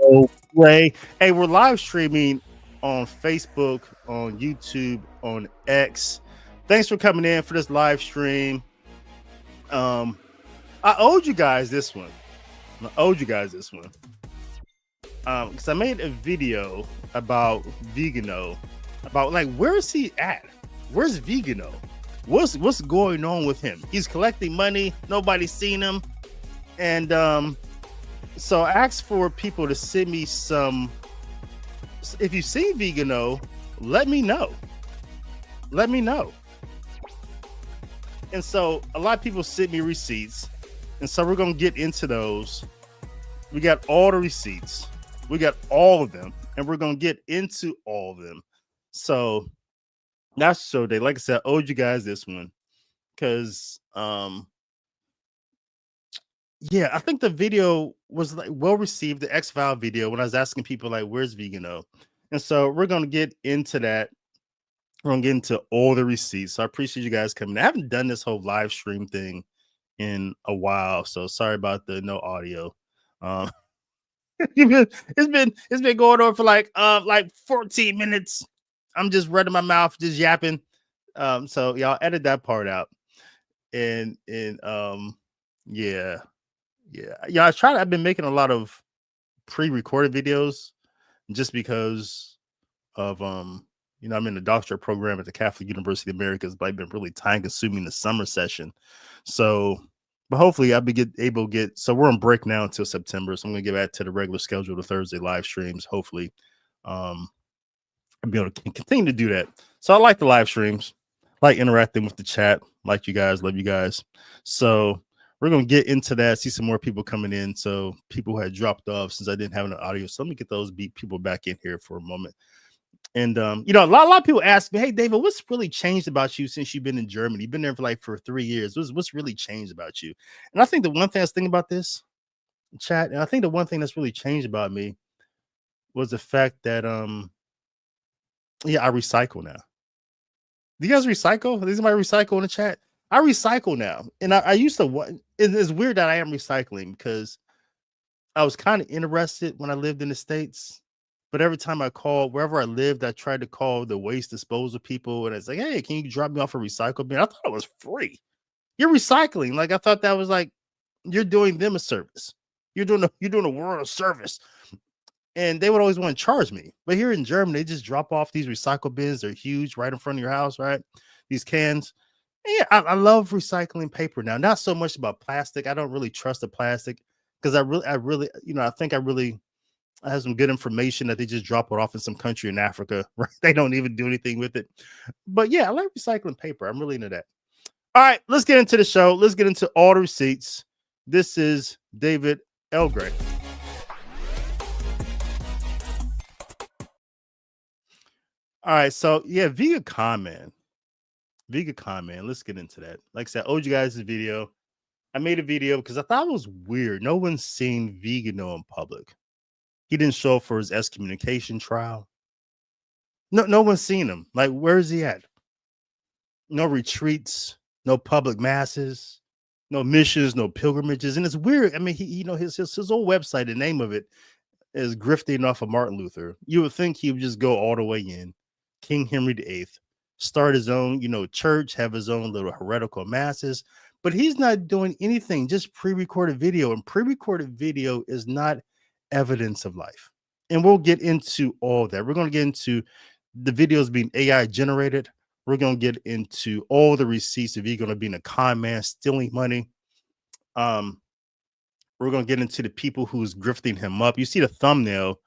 Oh, Ray. Hey, we're live streaming on Facebook, on YouTube, on X. Thanks for coming in for this live stream. I owed you guys this one. Because I made a video about Vigano, about like where's he at? Where's Vigano? What's going on with him? He's collecting money. Nobody's seen him, and so I asked for people to send me some. If you see Vigano, let me know. Let me know. And so a lot of people sent me receipts, and so we're gonna get into those. We got all the receipts. We got all of them, and we're gonna get into all of them. So that's so day. Like I said, I owed you guys this one because yeah, I think the video was like well received, the X-File video, when I was asking people like where's Vigano. And so we're gonna get into that. We're gonna get into all the receipts. So I appreciate you guys coming. I haven't done this whole live stream thing in a while, so sorry about the no audio. Um it's been going on for like 14 minutes. I'm just running my mouth, just yapping. So y'all edit that part out. And yeah. Yeah, I've been making a lot of pre-recorded videos just because of I'm in the doctorate program at the Catholic University of Americas, but I've been really time consuming the summer session. So but hopefully I'll be able to get, so we're on break now until September. So I'm gonna get back to the regular schedule, the Thursday live streams. Hopefully, I'll be able to continue to do that. So I like the live streams, like interacting with the chat, like you guys, love you guys. So we're gonna get into that, see some more people coming in. So people who had dropped off since I didn't have an audio. So let me get those people back in here for a moment. And a lot of people ask me, "Hey, David, what's really changed about you since you've been in Germany? You've been there for 3 years. What's really changed about you?" And I think the one thing I was thinking about this chat, and I think the one thing that's really changed about me was the fact that I recycle now. Do you guys recycle? Does anybody recycle in the chat? I recycle now, and I used to. It's weird that I am recycling because I was kind of interested when I lived in the States. But every time I called, wherever I lived, I tried to call the waste disposal people, and it's like, "Hey, can you drop me off a recycle bin?" I thought it was free. You're recycling. Like I thought that was like you're doing them a service. You're doing the world a service. And they would always want to charge me. But here in Germany, they just drop off these recycle bins. They're huge, right in front of your house, right? These cans. And yeah, I love recycling paper now. Not so much about plastic. I don't really trust the plastic because I think I have some good information that they just drop it off in some country in Africa, right? They don't even do anything with it. But yeah, I like recycling paper. I'm really into that. All right, let's get into the show. Let's get into all the receipts. This is David Elgray. All right, so yeah, VIGA-CON, man. VIGA-CON, man. Let's get into that. Like I said, I owed you guys this video. I made a video because I thought it was weird. No one's seen Vigano in public. He didn't show up for his excommunication trial. No one's seen him. Like, where is he at? No retreats, no public masses, no missions, no pilgrimages. And it's weird. I mean, his whole website, the name of it is grifting off of Martin Luther. You would think he would just go all the way in, King Henry VIII, start his own, church, have his own little heretical masses, but he's not doing anything, just pre-recorded video. And pre-recorded video is not evidence of life. And we'll get into all that. We're going to get into the videos being AI generated. We're going to get into all the receipts of Vigano being a con man, stealing money. We're going to get into the people who's grifting him up. You see the thumbnail.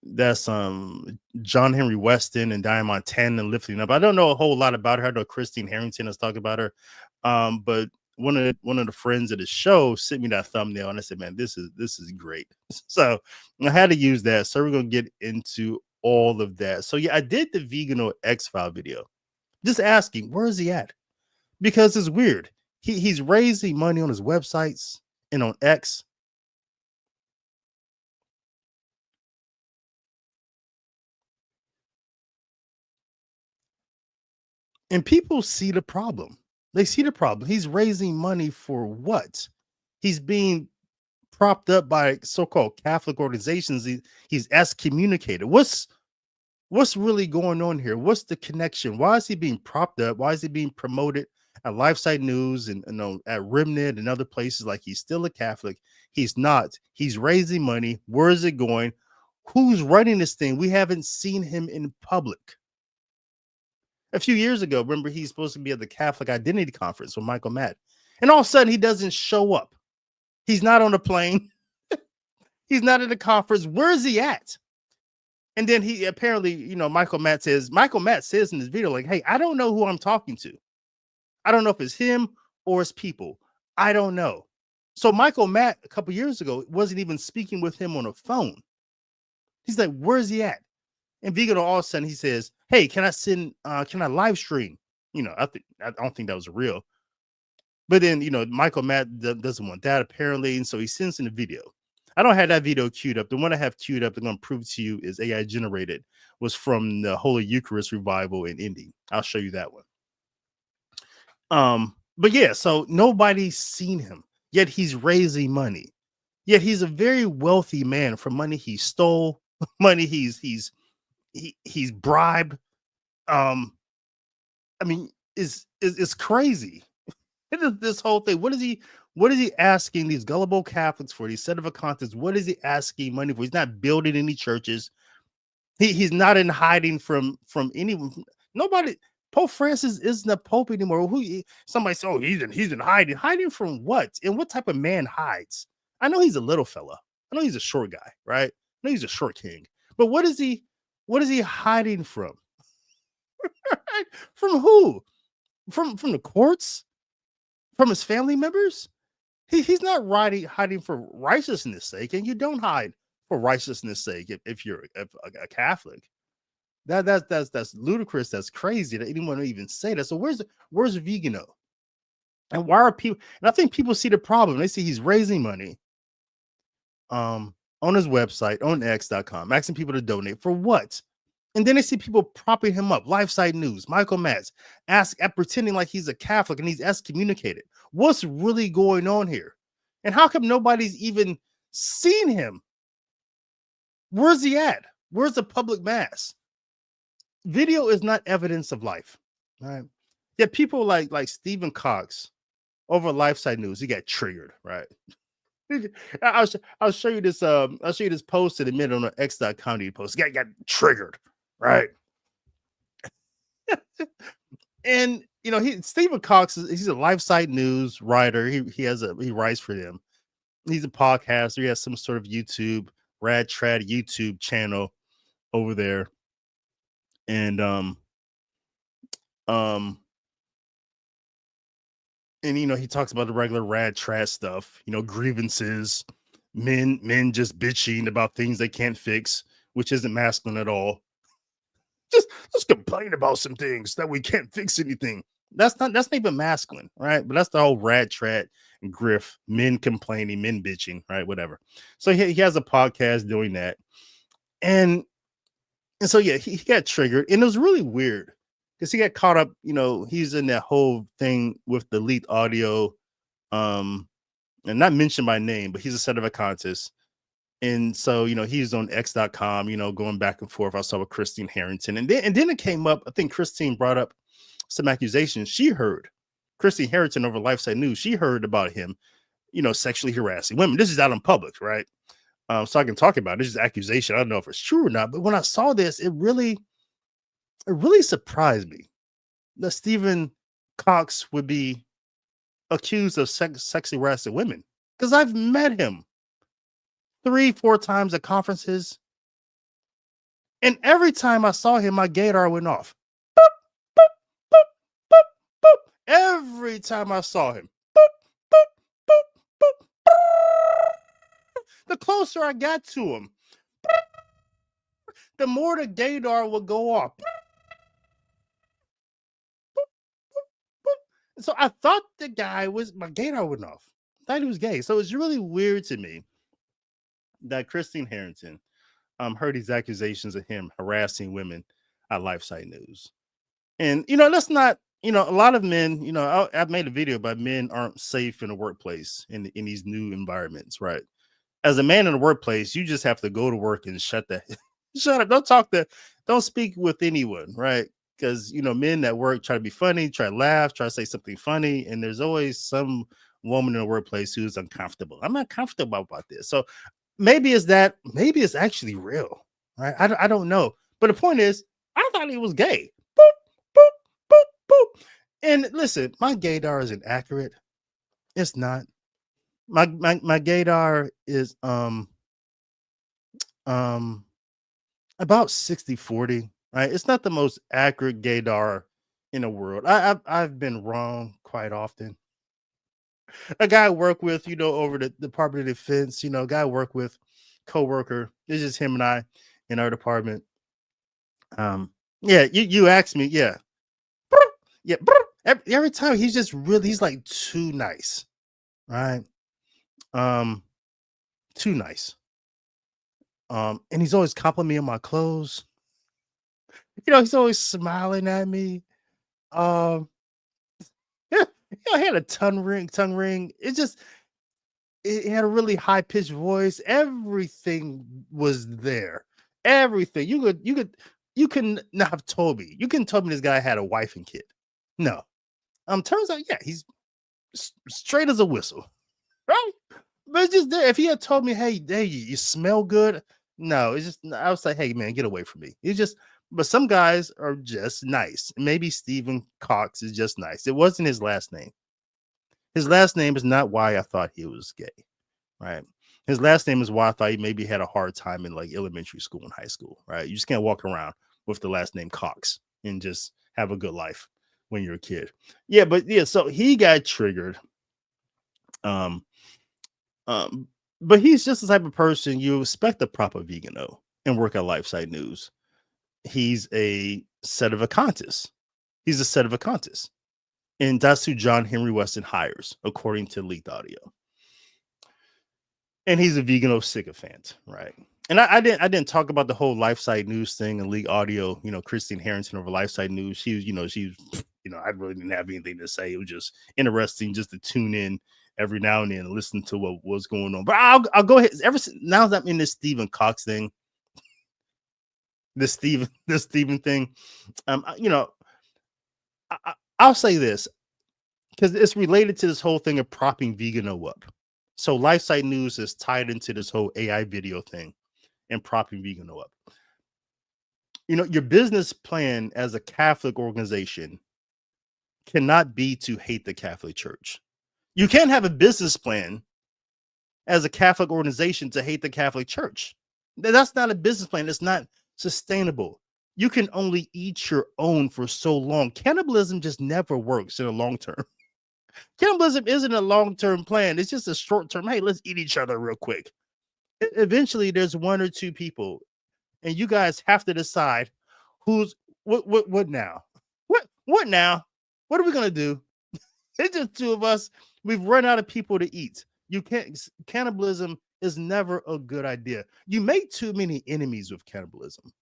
That's John Henry Weston and Diane Montana lifting up. I don't know a whole lot about her. I know Christine Harrington has talked about her. But one of the friends of the show sent me that thumbnail, and I said, "Man, this is great." So I had to use that. So we're gonna get into all of that. So yeah, I did the Viganò X-File video, just asking where is he at, because it's weird. He's raising money on his websites and on X. And people see the problem. They see the problem. He's raising money for what? He's being propped up by so-called Catholic organizations. He's excommunicated. What's really going on here? What's the connection? Why is he being propped up? Why is he being promoted at LifeSite News and at Remnant and other places like he's still a Catholic? He's not. He's raising money. Where is it going? Who's running this thing? We haven't seen him in public. A few years ago, remember, he's supposed to be at the Catholic Identity Conference with Michael Matt. And all of a sudden, he doesn't show up. He's not on the plane. He's not at the conference. Where is he at? And then he apparently, Michael Matt says in this video, like, hey, I don't know who I'm talking to. I don't know if it's him or it's people. I don't know. So Michael Matt, a couple years ago, wasn't even speaking with him on a phone. He's like, where's he at? And Vigano all of a sudden he says, hey, can I live stream? I don't think that was real. But then, Michael Matt doesn't want that apparently. And so he sends in a video. I don't have that video queued up. The one I have queued up, I'm going to prove to you is AI generated, was from the Holy Eucharist revival in Indy. I'll show you that one. But yeah, so nobody's seen him, yet he's raising money. Yet he's a very wealthy man from money he stole, money he's bribed. I mean, it's crazy. This whole thing. What is he asking these gullible Catholics for? These set of contents. What is he asking money for? He's not building any churches. He's not in hiding from anyone. Nobody. Pope Francis isn't a pope anymore. Somebody says, oh, he's in hiding. Hiding from what? And what type of man hides? I know he's a little fella. I know he's a short guy, right? I know he's a short king. But what is he hiding from? From who? From the courts? From his family members? He's not hiding for righteousness' sake, and you don't hide for righteousness' sake if you're a Catholic. That's ludicrous. That's crazy that anyone would even say that. So where's Vigano? And why are people? And I think people see the problem. They see he's raising money on his website on X.com, asking people to donate for what? And then they see people propping him up. LifeSite News, Michael Matz, pretending like he's a Catholic and he's excommunicated. What's really going on here? And how come nobody's even seen him? Where's he at? Where's the public mass? Video is not evidence of life, right? Yet people like Stephen Kokx over LifeSite News, he got triggered, right? I'll show you this. I'll show you this post in a minute on the X.com post. Got triggered, right? And Stephen Kokx he's a LifeSite News writer. He writes for them. He's a podcaster. He has some sort of YouTube, Rad Trad YouTube channel over there. And he talks about the regular rad trad stuff, grievances, men just bitching about things they can't fix, which isn't masculine at all. Just complain about some things that we can't fix anything. That's not even masculine, right? But that's the whole rad trad and griff, men complaining, men bitching, right? Whatever. So he has a podcast doing that. And so yeah, he got triggered, and it was really weird because he got caught up. He's in that whole thing with the leaked audio, and not mentioned by name, but he's a set of a contest. And so he's on X.com, going back and forth. I saw with Christine Harrington, and then it came up. I think Christine brought up some accusations she heard. Christine Harrington over LifeSite News, she heard about him, sexually harassing women. This is out in public, right? So I can talk about it. This is accusation. I don't know if it's true or not, but when I saw this, it really surprised me that Stephen Kokx would be accused of sexually harassing women, because I've met him 3-4 times at conferences, and every time I saw him, my gaydar went off. Boop, boop, boop, boop, boop. Every time I saw him, boop, boop, boop, boop. The closer I got to him, the more the gaydar would go off. So I thought the guy my gaydar went off. I thought he was gay. So it's really weird to me that Christine Harrington heard these accusations of him harassing women at LifeSite News. And, that's not, a lot of men, I've made a video about men aren't safe in the workplace in these new environments, right? As a man in the workplace, you just have to go to work and shut up. Don't speak with anyone, right? Because men at work try to be funny, try to laugh, try to say something funny, and there's always some woman in the workplace who's uncomfortable. I'm not comfortable about this. So maybe it's actually real, right? I don't know. But the point is, I thought he was gay. Boop, boop, boop, boop. And listen, my gaydar isn't accurate. It's not. My gaydar is um about 60-40, right? It's not the most accurate gaydar in the world. I've been wrong quite often. A guy I work with, over the Department of Defense, guy I work with, co-worker. It's just him and I in our department. Yeah, you asked me, yeah. Yeah, every time he's like too nice, right? Too nice. And he's always complimenting my clothes. He's always smiling at me. Um, yeah, I had a tongue ring. It had a really high pitched voice. Everything was there. Everything you couldn't not have told me. You couldn't tell me this guy had a wife and kid. No. Turns out, yeah, he's straight as a whistle, right? But it's just there. If he had told me, hey, you smell good. No, it's just I was like, hey man, get away from me. But some guys are just nice. Maybe Stephen Kokx is just nice. It wasn't his last name. His last name is not why I thought he was gay, right? His last name is why I thought he maybe had a hard time in like elementary school and high school, right? You just can't walk around with the last name Cox and just have a good life when you're a kid. Yeah, but yeah, so he got triggered. Um, but he's just the type of person you expect a proper Vigano and work at LifeSite News. He's a set of a contest. He's a set of a contest. And that's who John Henry Weston hires, according to leaked audio. And he's a Vigano sycophant, right? And I didn't talk about the whole LifeSite News thing and leaked audio. Christine Harrington over LifeSite News. She was, I really didn't have anything to say. It was just interesting just to tune in every now and then and listen to what was going on. But I'll go ahead. Now that I'm in this Stephen Kokx thing, this Stephen thing, I'll say this because it's related to this whole thing of propping Vigano up. So LifeSite News is tied into this whole AI video thing and propping Vigano up. Your business plan as a Catholic organization cannot be to hate the Catholic Church. You can't have a business plan as a Catholic organization to hate the Catholic Church. That's not a business plan. It's not sustainable. You can only eat your own for so long. Cannibalism just never works in the long term. Cannibalism isn't a long-term plan. It's just a short-term, hey, let's eat each other real quick. Eventually, there's one or two people, and you guys have to decide who's what now? What now? What are we gonna do? It's just two of us. We've run out of people to eat. Cannibalism is never a good idea. You make too many enemies with cannibalism.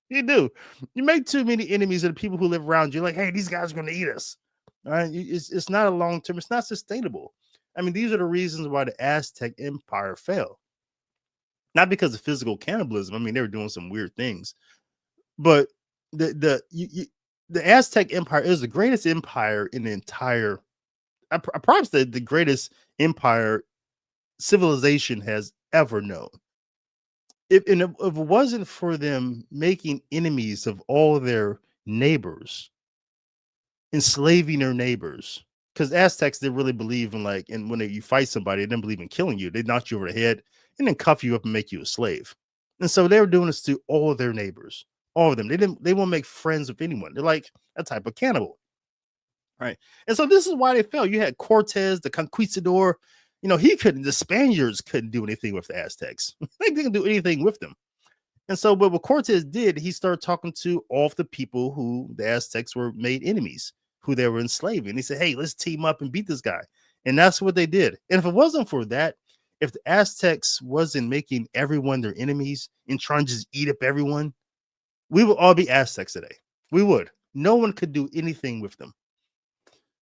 You do. You make too many enemies of the people who live around you. Like, hey, these guys are going to eat us. All right. It's not a long term. It's not sustainable. I mean, these are the reasons why the Aztec Empire fell. Not because of physical cannibalism. I mean, they were doing some weird things, but the Aztec Empire is the greatest empire in the entire. I promise the greatest empire civilization has ever known. If it wasn't for them making enemies of all their neighbors, enslaving their neighbors, because Aztecs didn't really believe in when you fight somebody, they didn't believe in killing you. They knocked you over the head and then cuff you up and make you a slave. And so they were doing this to all of their neighbors, all of them. They won't make friends with anyone. They're like a type of cannibal. Right. And so this is why they fell. You had Cortez, the conquistador. The Spaniards couldn't do anything with the Aztecs. They didn't do anything with them. And so, but what Cortez did, he started talking to all of the people who the Aztecs were made enemies, who they were enslaving. He said, hey, let's team up and beat this guy. And that's what they did. And if it wasn't for that, if the Aztecs wasn't making everyone their enemies and trying to just eat up everyone, we would all be Aztecs today. We would. No one could do anything with them.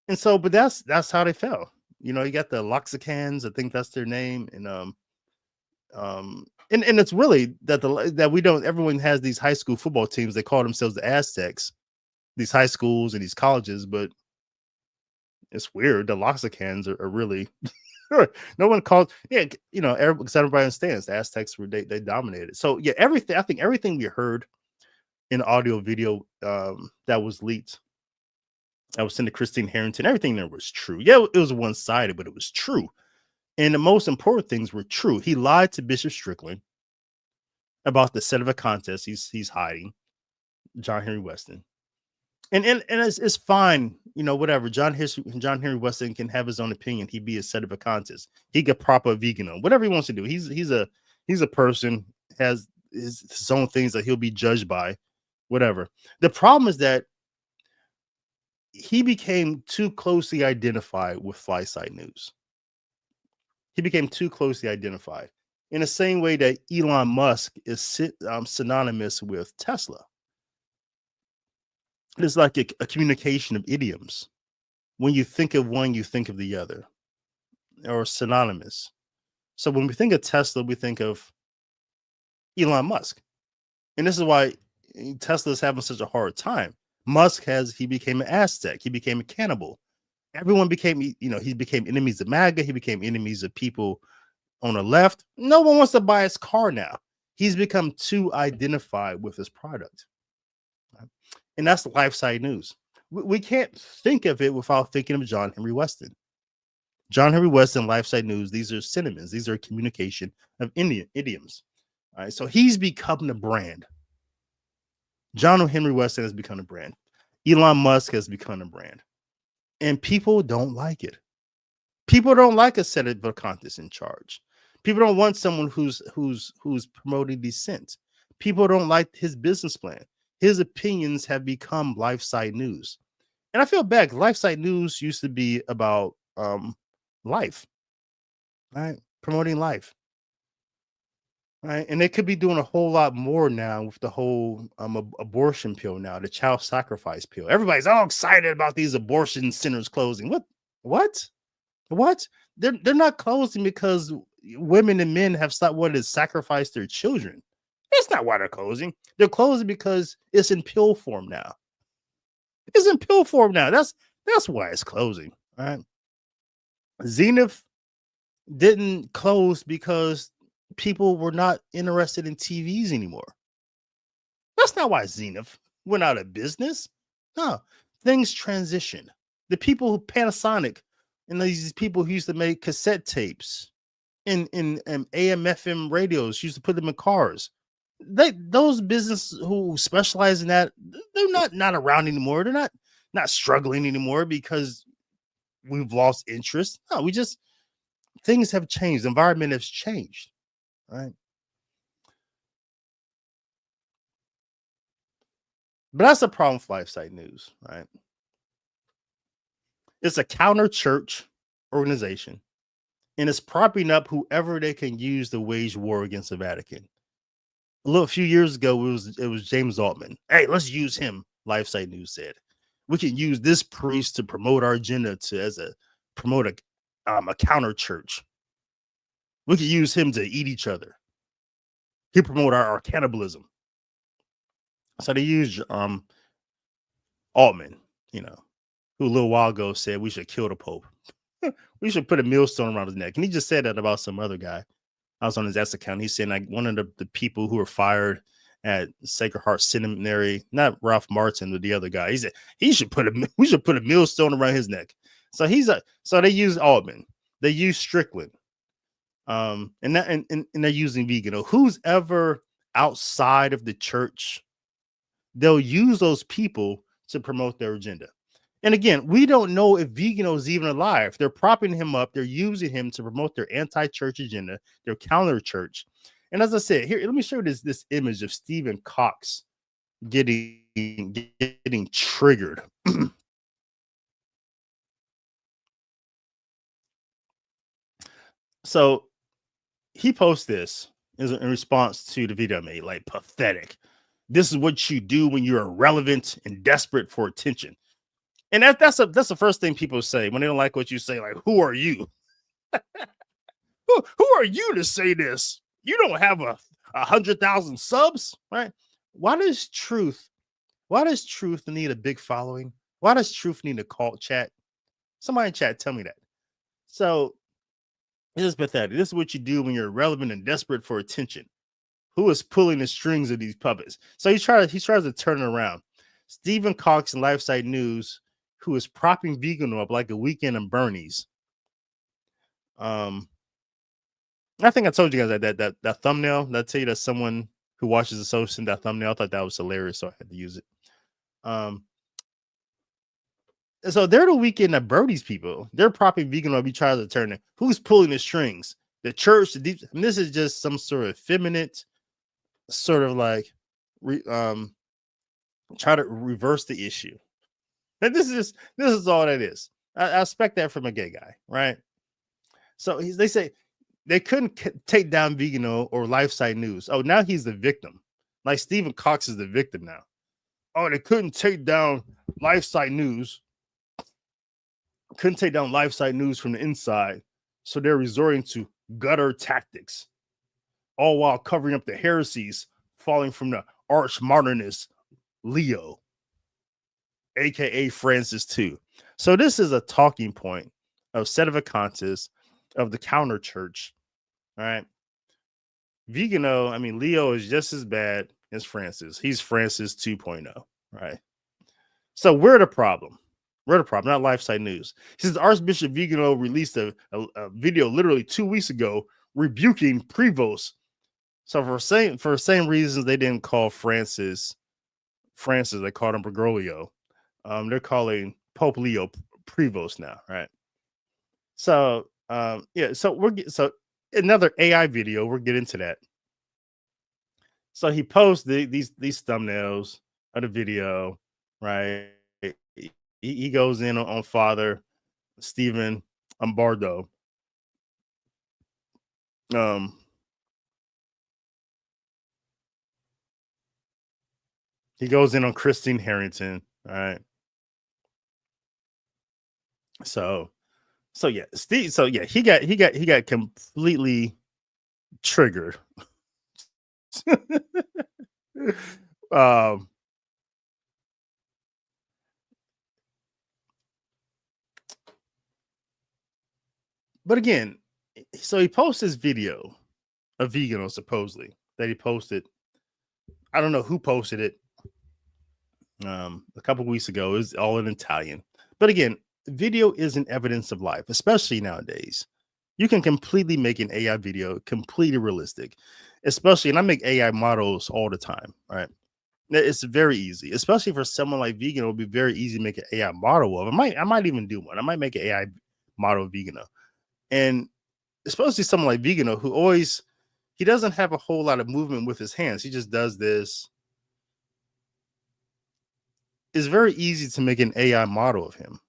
And so, but that's how they fell. You got the Loxicans, I think that's their name. And And it's really that we don't. Everyone has these high school football teams. They call themselves the Aztecs. These high schools and these colleges, but it's weird. The Loxicans are really no one called. Yeah, everybody understands the Aztecs were they dominated. So yeah, everything. I think everything we heard in audio video that was leaked, I was sent to Christine Harrington. Everything there was true. Yeah, it was one sided, but it was true. And the most important things were true. He lied to Bishop Strickland about the set of a contest he's hiding, John Henry Weston. And it's fine, whatever. John Henry Weston can have his own opinion. He be a set of a contest. He could prop up Vigano, whatever he wants to do. He's a person, has his own things that he'll be judged by, whatever. The problem is that he became too closely identified with LifeSite News. He became too closely identified in the same way that Elon Musk is synonymous with Tesla. It's like a communication of idioms. When you think of one, you think of the other, or synonymous. So when we think of Tesla, we think of Elon Musk. And this is why Tesla is having such a hard time. He became an Aztec. He became a cannibal. Everyone became, he became enemies of MAGA. He became enemies of people on the left. No one wants to buy his car now. He's become too identified with his product. And that's the LifeSite News. We can't think of it without thinking of John Henry Weston. John Henry Weston, LifeSite News, these are synonyms. These are communication of idioms. All right, so he's become the brand. John Henry Weston has become a brand. Elon Musk has become a brand. And people don't like it. People don't like a set of contest in charge. People don't want someone who's promoting dissent. People don't like his business plan. His opinions have become LifeSite News. And I feel bad. LifeSite News used to be about life, right? Promoting life. Right. And they could be doing a whole lot more now with the whole abortion pill now, the child sacrifice pill. Everybody's all excited about these abortion centers closing. What? They're not closing because women and men have stopped wanting to sacrifice their children. That's not why they're closing. They're closing because it's in pill form now. It's in pill form now. That's why it's closing. All right. Zenith didn't close because people were not interested in TVs anymore. That's not why Zenith went out of business. No, things transition. The people who Panasonic and these people who used to make cassette tapes in AM/FM radios, used to put them in cars. Those businesses who specialize in that, they're not around anymore. They're not struggling anymore because we've lost interest. No, things have changed. The environment has changed. Right. But that's the problem with LifeSite News, right? It's a counter church organization, and it's propping up whoever they can use to wage war against the Vatican. A few years ago, it was James Altman. Hey, let's use him. LifeSite News said we can use this priest to promote our agenda promote a counter church. We could use him to eat each other. He promote our cannibalism. So they used Altman, who a little while ago said we should kill the Pope. We should put a millstone around his neck. And he just said that about some other guy. I was on his X account. He said like one of the people who were fired at Sacred Heart Seminary, not Ralph Martin, but the other guy. He said we should put a millstone around his neck. So so they used Altman. They used Strickland. And they're using Vigano. Who's ever outside of the church, they'll use those people to promote their agenda. And again, we don't know if Vigano is even alive. They're propping him up. They're using him to promote their anti-church agenda, their counter-church. And as I said, here, let me show you this image of Stephen Kokx getting triggered. So he posts this in response to the video I made, like pathetic. This is what you do when you're irrelevant and desperate for attention. And that's the first thing people say when they don't like what you say. Like, who are you? who are you to say this? You don't have a 100,000 subs, right? Why does truth need a big following? Why does truth need a cult chat? Somebody in chat, tell me that. So this is pathetic. This is what you do when you're irrelevant and desperate for attention. Who is pulling the strings of these puppets? So he tries to turn it around. Stephen Kokx in LifeSite News, who is propping Vigano up like a weekend in Bernie's. I think I told you guys that thumbnail. That tell you that someone who watches the show sent that thumbnail. I thought that was hilarious, so I had to use it. So they're the weekend at Birdie's people. They're propping Vigano up. He tries to turn it. Who's pulling the strings? The church, the deep. And this is just some sort of effeminate, sort of like, try to reverse the issue. And this is all that is. I expect that from a gay guy, right? So they say they couldn't take down Vigano or LifeSite News. Oh, now he's the victim. Like Stephen Kokx is the victim now. Oh, they couldn't take down LifeSite News. Couldn't take down LifeSite News from the inside. So they're resorting to gutter tactics, all while covering up the heresies falling from the arch modernist Leo, aka Francis too. So this is a talking point of Sedevacantists of the counter church. All right. Vigano, I mean, Leo is just as bad as Francis. He's Francis 2.0. Right. So we're the problem. We're the problem, not LifeSite News. He says Archbishop Vigano released a video literally 2 weeks ago rebuking Prevost. So for the same reasons they didn't call Francis, they called him Bergoglio. They're calling Pope Leo Prevost now, right? So yeah, so another AI video. We'll get into that. So he posts these thumbnails of the video, right? He goes in on Father Stephen Bardo. He goes in on Christine Harrington, all right? So yeah, Steve. So yeah, he got completely triggered. But again, so he posts this video of Vigano supposedly that he posted. I don't know who posted it. A couple weeks ago. It was all in Italian. But again, video isn't evidence of life, especially nowadays. You can completely make an AI video completely realistic, especially, and I make AI models all the time, right? It's very easy, especially for someone like Vigano. It would be very easy to make an AI model of. I might even do one. I might make an AI model of Vigano, and especially someone like Vigano who he doesn't have a whole lot of movement with his hands. He just does this. It's very easy to make an AI model of him.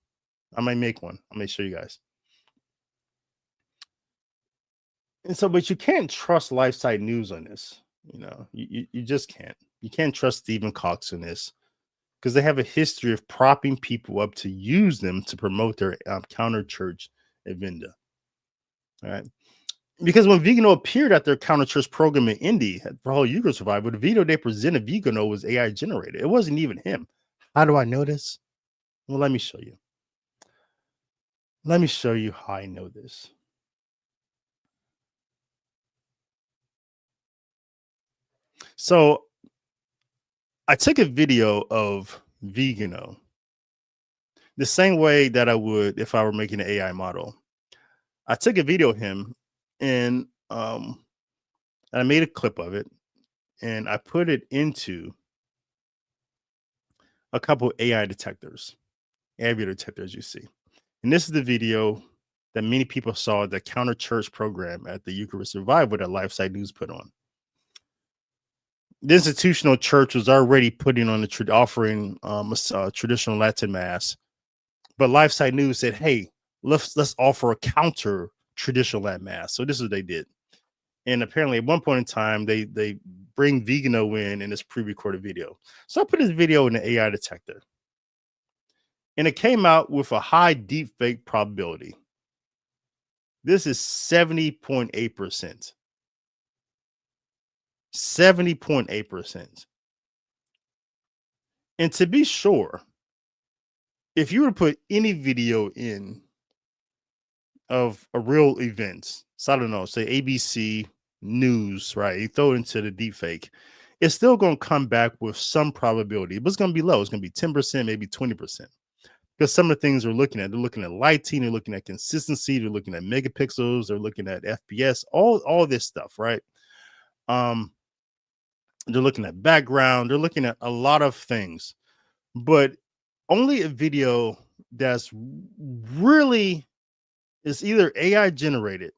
I might make one. I may show you guys. And so, but you can't trust LifeSite News on this. You know, you just can't. You can't trust Stephen Kokx on this because they have a history of propping people up to use them to promote their counter church agenda. All right. Because when Vigano appeared at their counter church program in Indy for whole Eucharist revival, the video they presented Vigano was AI generated. It wasn't even him. How do I know this? Well, let me show you. Let me show you how I know this. So I took a video of Vigano the same way that I would if I were making an AI model. I took a video of him and I made a clip of it and I put it into a couple AI detectors, AI video detectors you see. And this is the video that many people saw at the counter church program at the Eucharistic revival that LifeSite News put on. The institutional church was already putting on offering a traditional Latin mass, but LifeSite News said, "Hey, let's offer a counter traditional Latin mass." So this is what they did, and apparently at one point in time they bring Vigano in this pre-recorded video. So I put this video in the AI detector, and it came out with a high deepfake probability. This is 70.8%. 70.8%. And to be sure, if you were to put any video in of a real event, so I don't know, say ABC News, right? You throw it into the deepfake, it's still going to come back with some probability, but it's going to be low. It's going to be 10%, maybe 20%. Because some of the things they're looking at lighting, they're looking at consistency, they're looking at megapixels, they're looking at FPS, all this stuff, right? Um, they're looking at background, they're looking at a lot of things, but only a video that's really is either AI generated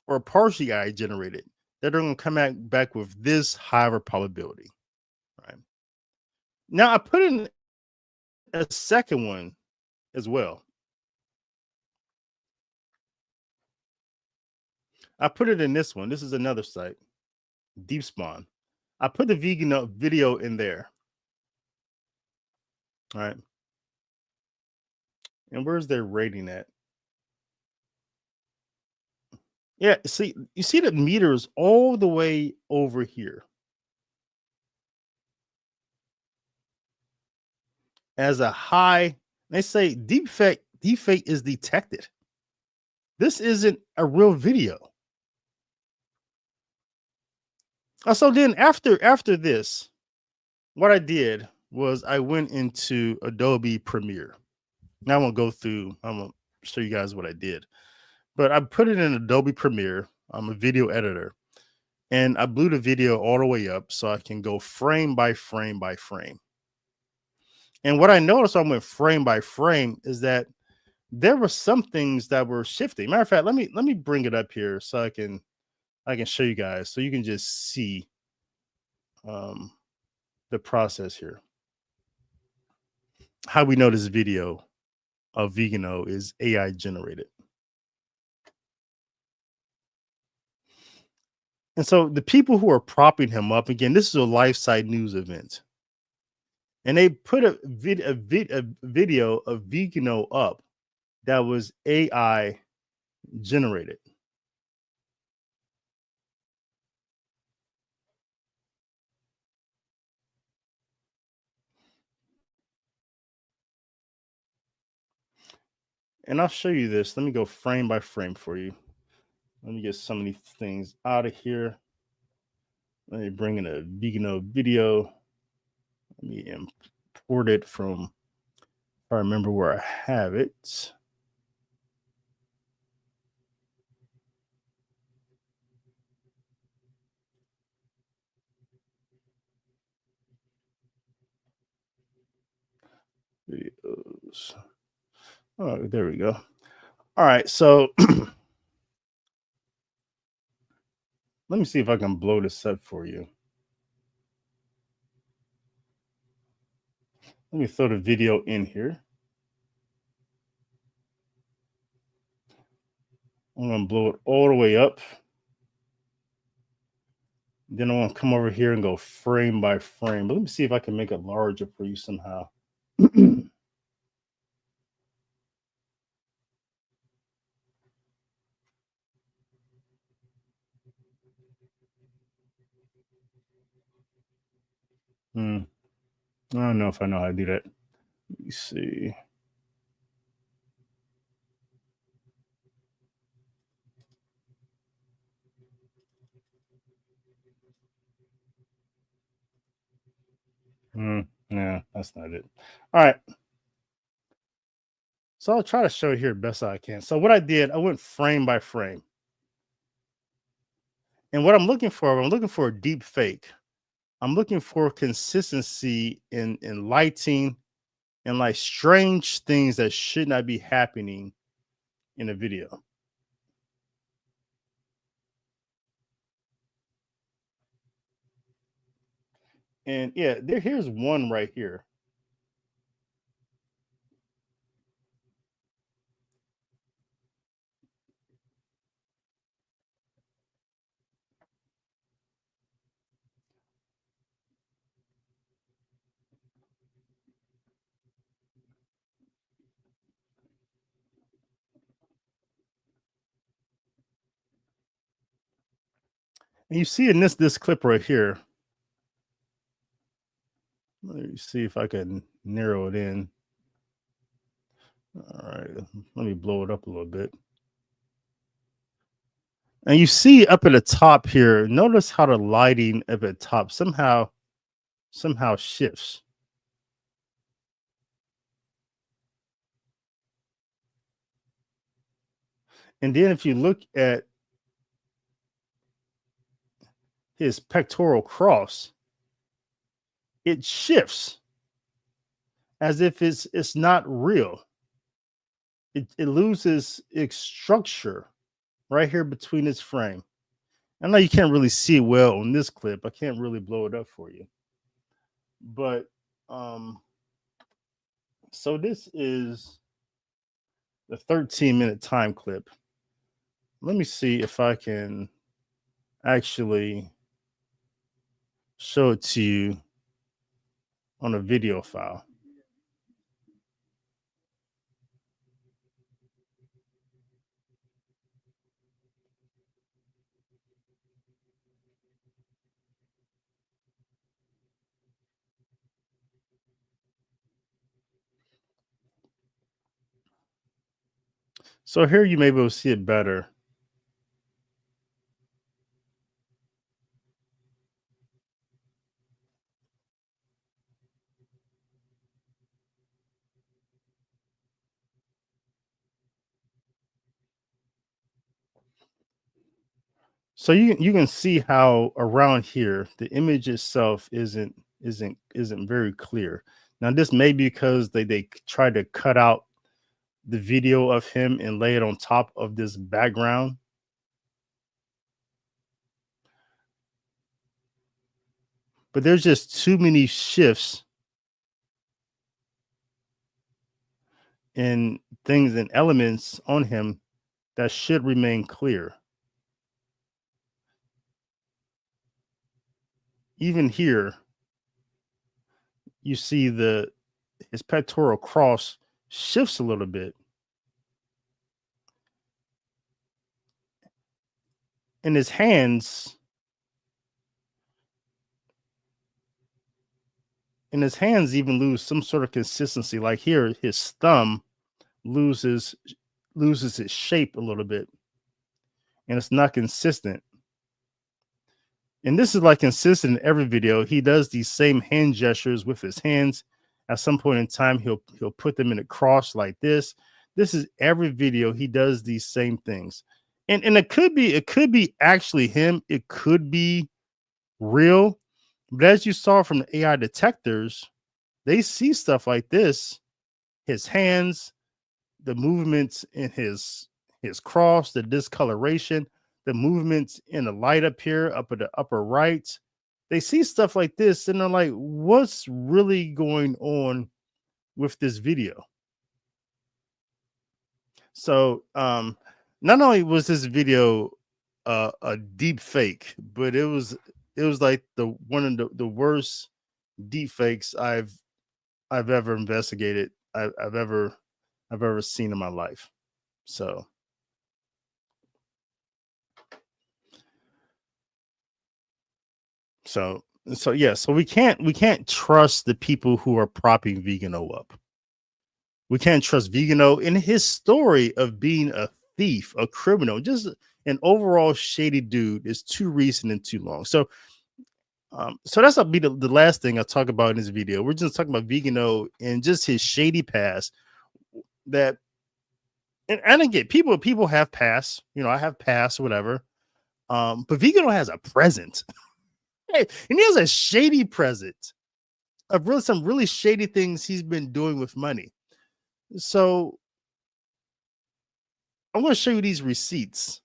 or partially AI generated that are going to come back with this high of a probability, right? Now I put in a second one as well. I put it in this one. This is another site, Deep Spawn. I put the Vigano video in there. All right. And where's their rating at? Yeah, see, you see the meters all the way over here. As a high, they say deepfake is detected. This isn't a real video. So then after this, what I did was I went into Adobe Premiere. Now I won't go through, I won't show you guys what I did, but I put it in Adobe Premiere. I'm a video editor, and I blew the video all the way up so I can go frame by frame by frame. And what I noticed when I went frame by frame is that there were some things that were shifting. Matter of fact, let me bring it up here so I can show you guys so you can just see um, the process here. How we know this video of Vigano is AI generated. And so the people who are propping him up, again, this is a LifeSite news event. And they put a video of Vigano up that was AI generated. And I'll show you this. Let me go frame by frame for you. Let me get some of these things out of here. Let me bring in a Vigano video. Let me import it from, if I remember where I have it. Videos. Oh, there we go. All right, so let me see if I can blow this up for you. Let me throw the video in here. I'm going to blow it all the way up. Then I'm going to come over here and go frame by frame. But let me see if I can make it larger for you somehow. I don't know if I know how to do that. Let me see. Yeah, that's not it. All right. So I'll try to show it here best I can. So what I did, I went frame by frame. And what I'm looking for a deep fake. I'm looking for consistency in lighting and like strange things that should not be happening in a video. And yeah, here's one right here. And you see in this clip right here. Let me see if I can narrow it in. All right, let me blow it up a little bit. And you see up at the top here, notice how the lighting up at the top somehow shifts. And then if you look at his pectoral cross, it shifts as if it's not real. It loses its structure right here between its frame. I know you can't really see it well on this clip. I can't really blow it up for you. But so this is the 13-minute time clip. Let me see if I can actually show it to you on a video file. So here you may be able to see it better. So you can see how around here the image itself isn't very clear. Now this may be because they tried to cut out the video of him and lay it on top of this background. But there's just too many shifts in things and elements on him that should remain clear. Even here, you see his pectoral cross shifts a little bit. And his hands even lose some sort of consistency. Like here, his thumb loses its shape a little bit, and it's not consistent. And this is like consistent in every video. He does these same hand gestures with his hands. At some point in time, he'll put them in a cross like this. This is every video. He does these same things. And it could be actually him. It could be real. But as you saw from the AI detectors, they see stuff like this. His hands, the movements in his cross, the discoloration, the movements in the light up here, up at the upper right. They see stuff like this and they're like, what's really going on with this video? So not only was this video a deep fake, but it was like one of the worst deep fakes I've ever investigated, I've ever seen in my life. So yeah, so we can't trust the people who are propping Vigano up. We can't trust Vigano in his story of being a thief, a criminal, just an overall shady dude is too recent and too long. So that's gonna be the last thing I'll talk about in this video. We're just talking about Vigano and just his shady past. That and again, people have past, I have past, whatever. But Vigano has a present. And he has a shady present of some really shady things he's been doing with money. So I'm going to show you these receipts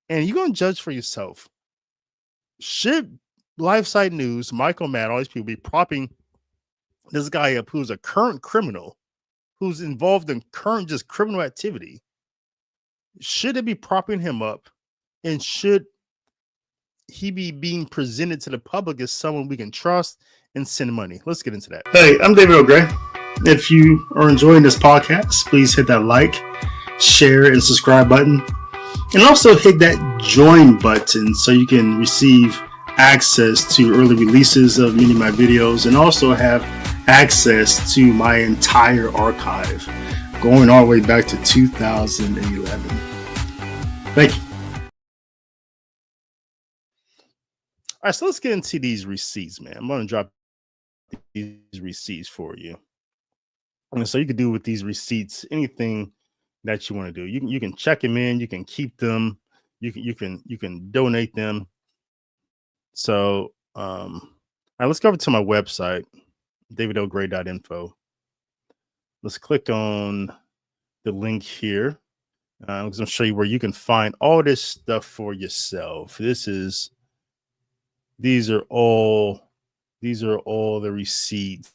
and you're going to judge for yourself. Should LifeSite News, Michael Mann, all these people be propping this guy up who's a current criminal, who's involved in current just criminal activity? Should they be propping him up? And should he be being presented to the public as someone we can trust and send money? Let's get into that. Hey, I'm David O'Gray. If you are enjoying this podcast, please hit that like, share, and subscribe button. And also hit that join button so you can receive access to early releases of many of my videos and also have access to my entire archive going all the way back to 2011. Thank you. All right, so let's get into these receipts, man. I'm going to drop these receipts for you. And so you can do with these receipts anything that you want to do. You can check them in, you can keep them, you can donate them. So all right, let's go over to my website, davidogray.info. Let's click on the link here. I'm going to show you where you can find all this stuff for yourself. These are all the receipts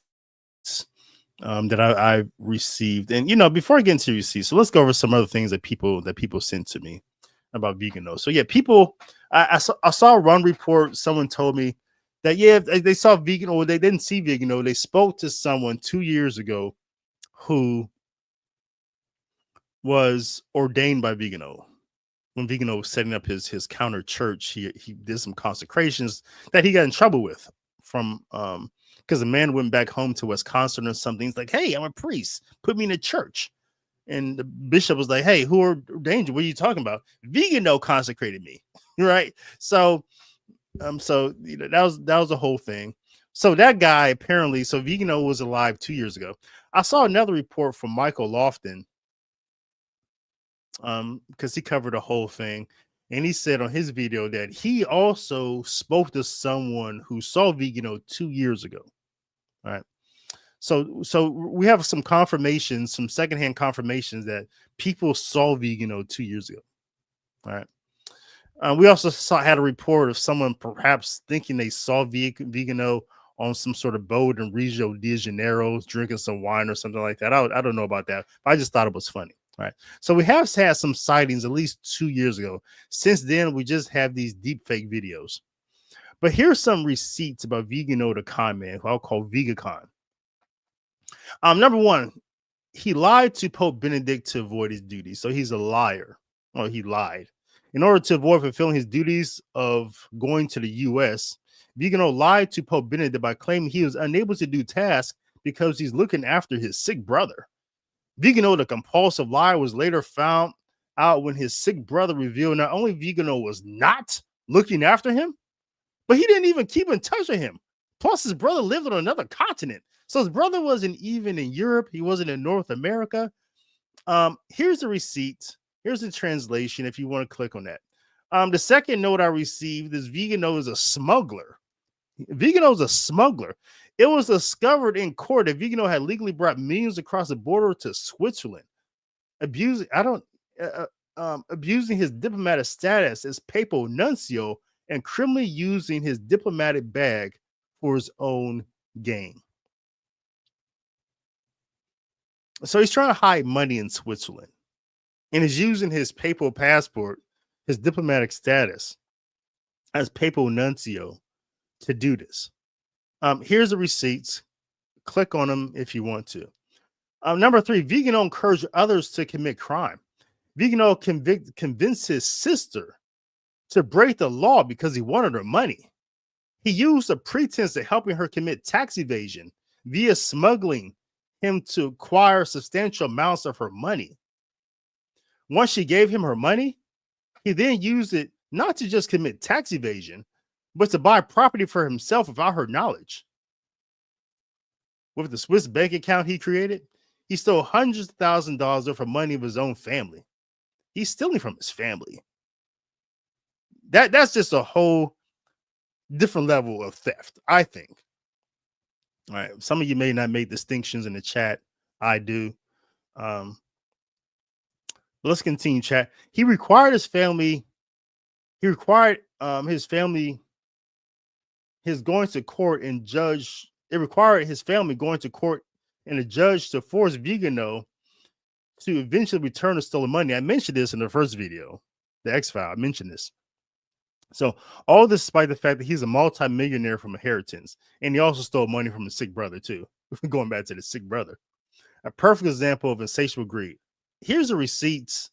that I received. And before I get into receipts, so let's go over some other things that people sent to me about Vigano. So yeah, people, I saw one report. Someone told me that they saw Vigano, or they didn't see Vigano. They spoke to someone 2 years ago who was ordained by Vigano. When Vigano was setting up his counter church, he did some consecrations that he got in trouble with from because the man went back home to Wisconsin or something. He's like, "Hey, I'm a priest. Put me in a church." And the bishop was like, "Hey, who ordained you? What are you talking about? Vigano consecrated me." Right? So that was the whole thing. So that guy apparently, so Vigano was alive 2 years ago. I saw another report from Michael Lofton, because he covered the whole thing, and he said on his video that he also spoke to someone who saw Vigano 2 years ago. All right. So we have some confirmations, some secondhand confirmations that people saw Vigano 2 years ago. All right. We also had a report of someone perhaps thinking they saw Vigano on some sort of boat in Rio de Janeiro, drinking some wine or something like that. I don't know about that, but I just thought it was funny. All right. So we have had some sightings at least 2 years ago. Since then, we just have these deepfake videos. But here's some receipts about Vigano the con man, who I'll call VIGA-CON. Number one, he lied to Pope Benedict to avoid his duties. So he's a liar. Or he lied. In order to avoid fulfilling his duties of going to the U.S., Vigano lied to Pope Benedict by claiming he was unable to do tasks because he's looking after his sick brother. Vigano, the compulsive liar, was later found out when his sick brother revealed not only Vigano was not looking after him, but he didn't even keep in touch with him. Plus, his brother lived on another continent. So his brother wasn't even in Europe. He wasn't in North America. Here's the receipt. Here's the translation if you want to click on that. The second note I received is Vigano is a smuggler. Vigano is a smuggler. It was discovered in court that Vigano had legally brought millions across the border to Switzerland, abusing his diplomatic status as papal nuncio and criminally using his diplomatic bag for his own gain. So he's trying to hide money in Switzerland and is using his papal passport, his diplomatic status as papal nuncio to do this. Here's the receipts. Click on them if you want to. Number 3, Vigano encouraged others to commit crime. Vigano convinced his sister to break the law because he wanted her money. He used a pretense of helping her commit tax evasion via smuggling him to acquire substantial amounts of her money. Once she gave him her money, he then used it not to just commit tax evasion, but to buy property for himself without her knowledge. With the Swiss bank account he created, he stole hundreds of thousands of dollars worth of money of his own family. He's stealing from his family. That's just a whole different level of theft, I think. All right. Some of you may not make distinctions in the chat. I do. Let's continue chat. He required his family. He required his family his going to court and judge. It required his family going to court and a judge to force Vigano to eventually return the stolen money. I mentioned this in the first video, the X-File. I mentioned this. So all this despite the fact that he's a multi-millionaire from inheritance, and he also stole money from his sick brother too. Going back to the sick brother, a perfect example of insatiable greed. Here's the receipts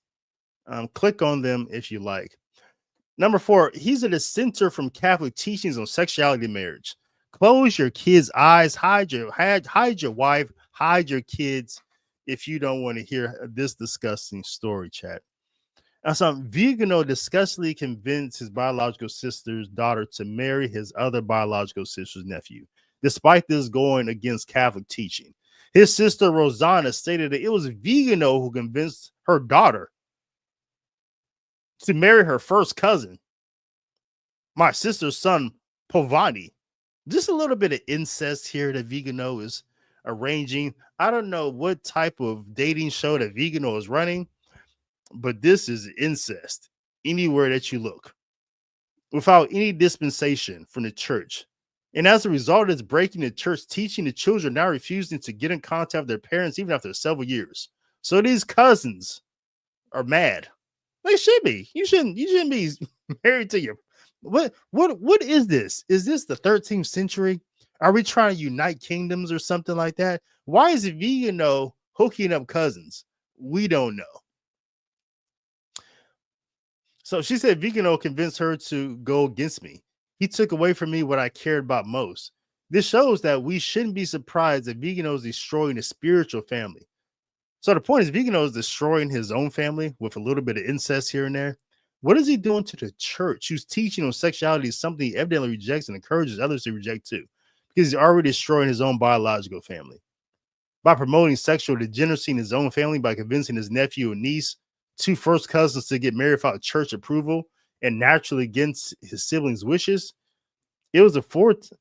Click on them if you like. Number 4, he's a dissenter from Catholic teachings on sexuality and marriage. Close your kids' eyes, hide your wife, hide your kids if you don't want to hear this disgusting story, chat. Now, some Vigano disgustedly convinced his biological sister's daughter to marry his other biological sister's nephew, despite this going against Catholic teaching. His sister Rosanna stated that it was Vigano who convinced her daughter to marry her first cousin, my sister's son, Povani. Just a little bit of incest here that Vigano is arranging. I don't know what type of dating show that Vigano is running, but this is incest anywhere that you look without any dispensation from the church. And as a result, it's breaking the church teaching. The children now refusing to get in contact with their parents even after several years. So these cousins are mad. They should be. You shouldn't be married to your what is this? Is this the 13th century? Are we trying to unite kingdoms or something like that? Why is it Vigano hooking up cousins? We don't know. So she said Vigano convinced her to go against me. He took away from me what I cared about most. This shows that we shouldn't be surprised that Vigano is destroying a spiritual family. So the point is Vigano is destroying his own family with a little bit of incest here and there. What is he doing to the church who's teaching on sexuality is something he evidently rejects and encourages others to reject too, because he's already destroying his own biological family. By promoting sexual degeneracy in his own family, by convincing his nephew and niece, 2 first cousins, to get married without church approval and naturally against his siblings' wishes, it was a fourth.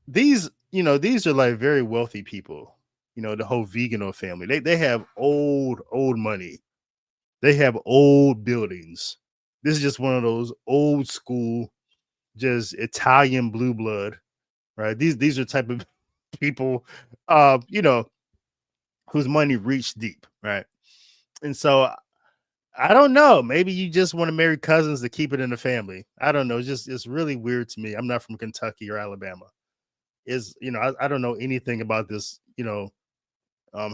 These are like very wealthy people. The whole Vigano family. They have old money. They have old buildings. This is just one of those old school, just Italian blue blood, right? These are type of people, whose money reached deep, right? And so I don't know. Maybe you just want to marry cousins to keep it in the family. I don't know. It's really weird to me. I'm not from Kentucky or Alabama. I don't know anything about this,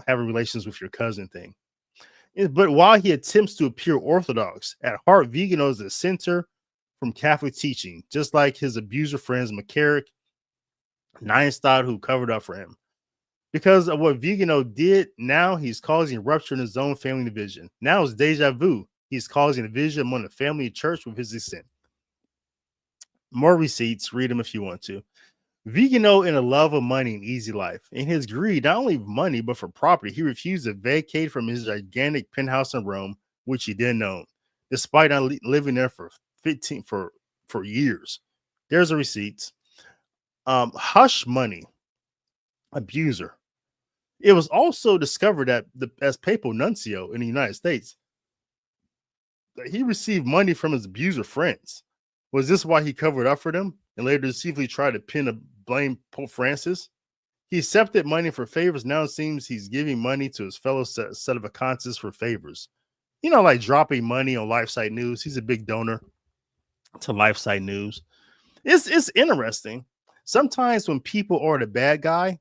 having relations with your cousin thing. But while he attempts to appear orthodox, at heart, Vigano is a dissenter from Catholic teaching, just like his abuser friends McCarrick, Nienstadt, who covered up for him. Because of what Vigano did, now he's causing rupture in his own family division. Now it's deja vu. He's causing a division among the family and church with his dissent. More receipts. Read them if you want to. Vigano, in a love of money and easy life, in his greed, not only of money, but for property, he refused to vacate from his gigantic penthouse in Rome, which he didn't own, despite not living there for years. There's the receipts. Hush money, abuser. It was also discovered that as papal nuncio in the United States, that he received money from his abuser friends. Was this why he covered up for them and later deceitfully tried to pin a blame Pope Francis? He accepted money for favors. Now it seems he's giving money to his fellow sedevacantists for favors. Like dropping money on LifeSite News. He's a big donor to LifeSite News. It's interesting. Sometimes when people are the bad guy,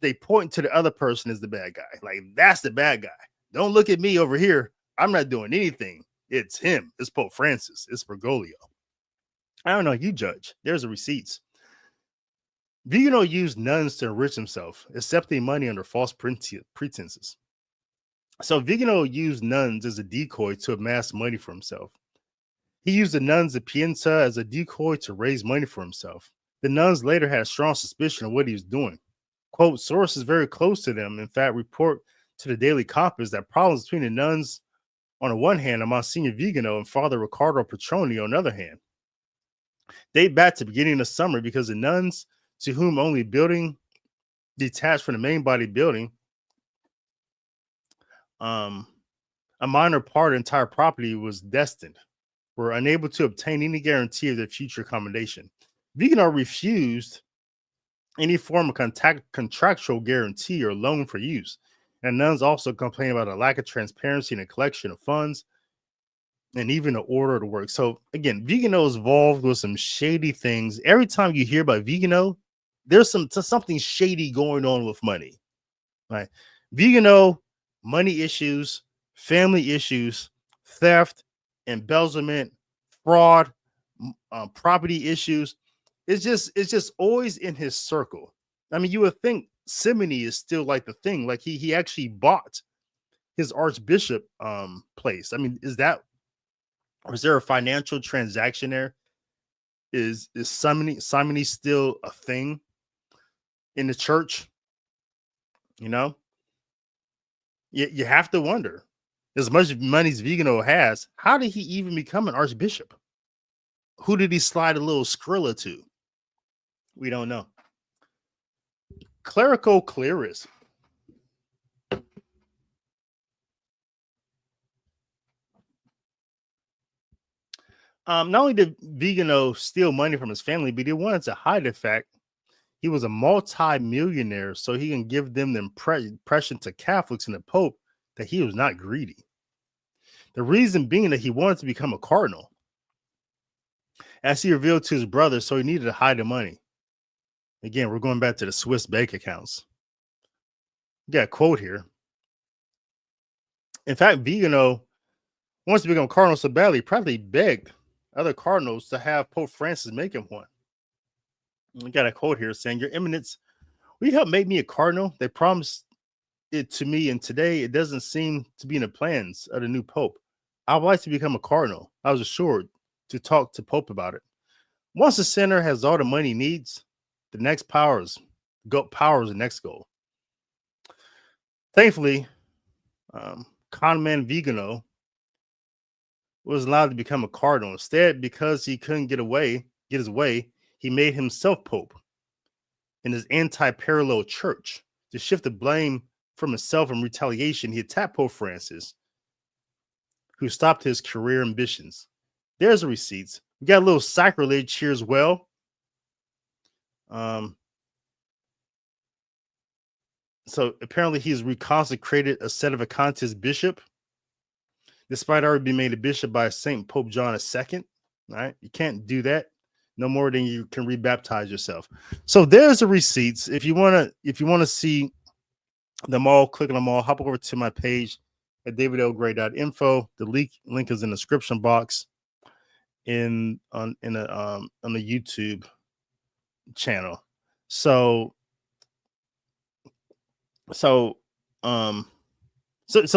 they point to the other person as the bad guy. Like, that's the bad guy. Don't look at me over here. I'm not doing anything. It's him. It's Pope Francis. It's Bergoglio. I don't know. You judge. There's the receipts. Vigano used nuns to enrich himself, accepting money under false pretenses. So Vigano used nuns as a decoy to amass money for himself. He used the nuns of Pienza as a decoy to raise money for himself. The nuns later had a strong suspicion of what he was doing. Quote, sources very close to them, in fact, report to the Daily Compass that problems between the nuns on the one hand and Monsignor Vigano and Father Riccardo Petroni on the other hand date back to the beginning of the summer, because the nuns, to whom only building detached from the main body building, a minor part of the entire property was destined, were unable to obtain any guarantee of their future accommodation. Vigano refused any form of contractual guarantee or loan for use. And nuns also complain about a lack of transparency in the collection of funds and even the order of the work. So again, Vigano is involved with some shady things. Every time you hear about Vigano, there's something shady going on with money. Right? Vigano, money issues, family issues, theft, embezzlement, fraud, property issues. It's just always in his circle. I mean, you would think simony is still like the thing. Like he actually bought his archbishop place. I mean, is there a financial transaction there? Is simony still a thing in the church? You know, you have to wonder. As much money as Vigano has, how did he even become an archbishop? Who did he slide a little Skrilla to? We don't know. Clerical clearest. Not only did Vigano steal money from his family, but he wanted to hide the fact he was a multi-millionaire so he can give them the impression to Catholics and the Pope that he was not greedy. The reason being that he wanted to become a cardinal, as he revealed to his brother, so he needed to hide the money. Again, we're going back to the Swiss bank accounts. We got a quote here. In fact, Vigano wants to become a cardinal so badly, he probably begged other cardinals to have Pope Francis make him one. We got a quote here saying, "Your Eminence, will you help make me a cardinal? They promised it to me, and today it doesn't seem to be in the plans of the new Pope. I would like to become a cardinal. I was assured to talk to Pope about it. Once the sinner has all the money he needs, the next power is the next goal." Thankfully, con man Vigano was allowed to become a cardinal. Instead, because he couldn't get his way, he made himself Pope in his anti-parallel church. To shift the blame from himself in retaliation, he attacked Pope Francis, who stopped his career ambitions. There's the receipts. We got a little sacrilege here as well. So apparently he's reconsecrated a Sedevacantist bishop, despite already being made a bishop by Saint Pope John II. All right, you can't do that no more than you can rebaptize yourself. So there's the receipts. If you want to see them all, click on them all. Hop over to my page at davidlgray.info. The link is in the description box on the YouTube channel. So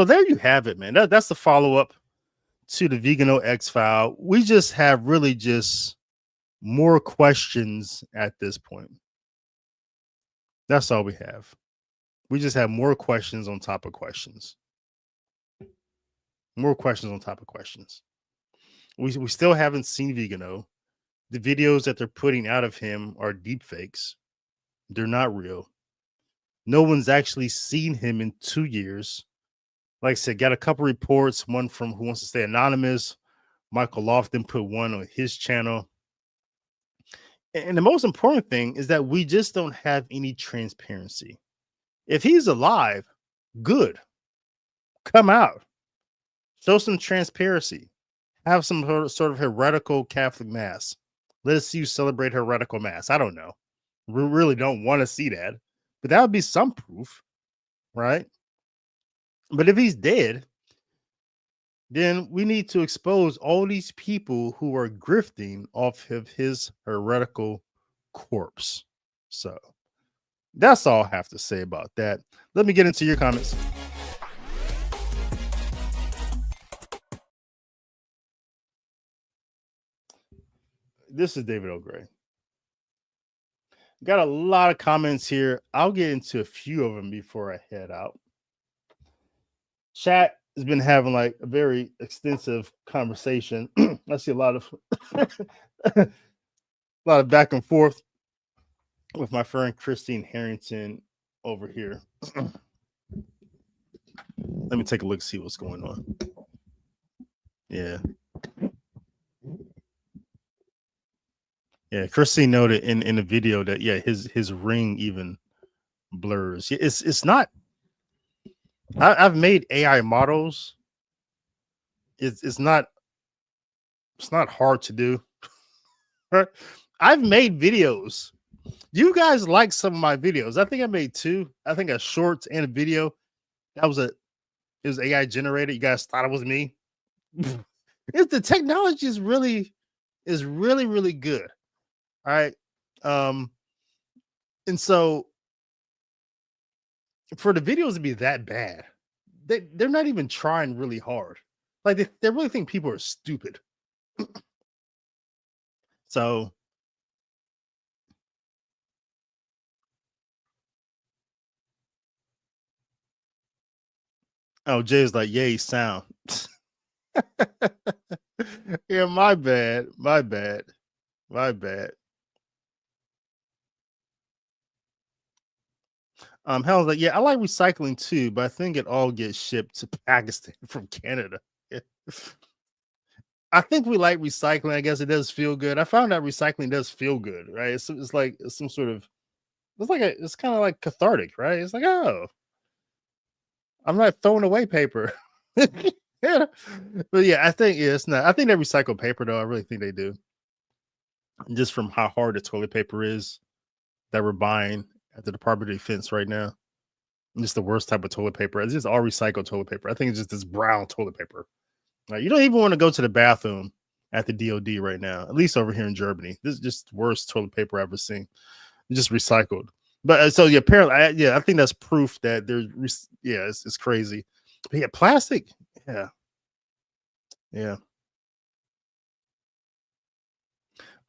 there you have it, man. That's the follow-up to the Viganò X-File. We just have really just more questions at this point. That's all we have. We just have more questions on top of questions. More questions on top of questions. We still haven't seen Vigano. The videos that they're putting out of him are deepfakes. They're not real. No one's actually seen him in 2 years. Like I said, got a couple reports, one from Who Wants to Stay Anonymous. Michael Lofton put one on his channel. And the most important thing is that we just don't have any transparency. If he's alive, good. Come out. Show some transparency. Have some sort of heretical Catholic mass. Let us see you celebrate heretical mass. I don't know. We really don't want to see that. But that would be some proof, right? But if he's dead, then we need to expose all these people who are grifting off of his heretical corpse. So that's all I have to say about that. Let me get into your comments. This is David O'Gray. Got a lot of comments here. I'll get into a few of them before I head out. Chat has been having like a very extensive conversation. I see a lot of back and forth with my friend Christine Harrington over here. Let me take a look, see what's going on. Yeah. Yeah, Christine noted in the video that his ring even blurs. It's not. I've made AI models. It's not hard to do. I've made videos. You guys like some of my videos. I think I made 2. I think a short and a video. It was AI generated. You guys thought it was me. If the technology is really really good. All right. And so for the videos to be that bad, they're not even trying really hard. Like they really think people are stupid. So oh, Jay's like, yay, sound. Yeah, my bad. My bad. My bad. Helen's like, yeah, I like recycling too, but I think it all gets shipped to Pakistan from Canada. Yeah. I think we like recycling. I guess it does feel good. I found out recycling does feel good, right? It's like it's some sort of it's kind of like cathartic, right? It's like, oh, I'm not throwing away paper. Yeah. But yeah, I think it's not. I think they recycle paper though. I really think they do. Just from how hard the toilet paper is that we're buying at the Department of Defense right now. Just the worst type of toilet paper. It's just all recycled toilet paper. I think it's just this brown toilet paper. Like, you don't even want to go to the bathroom at the DOD right now, at least over here in Germany. This is just the worst toilet paper I've ever seen. Just recycled. But so yeah, apparently, I think that's proof that it's crazy. But yeah, plastic, yeah, yeah.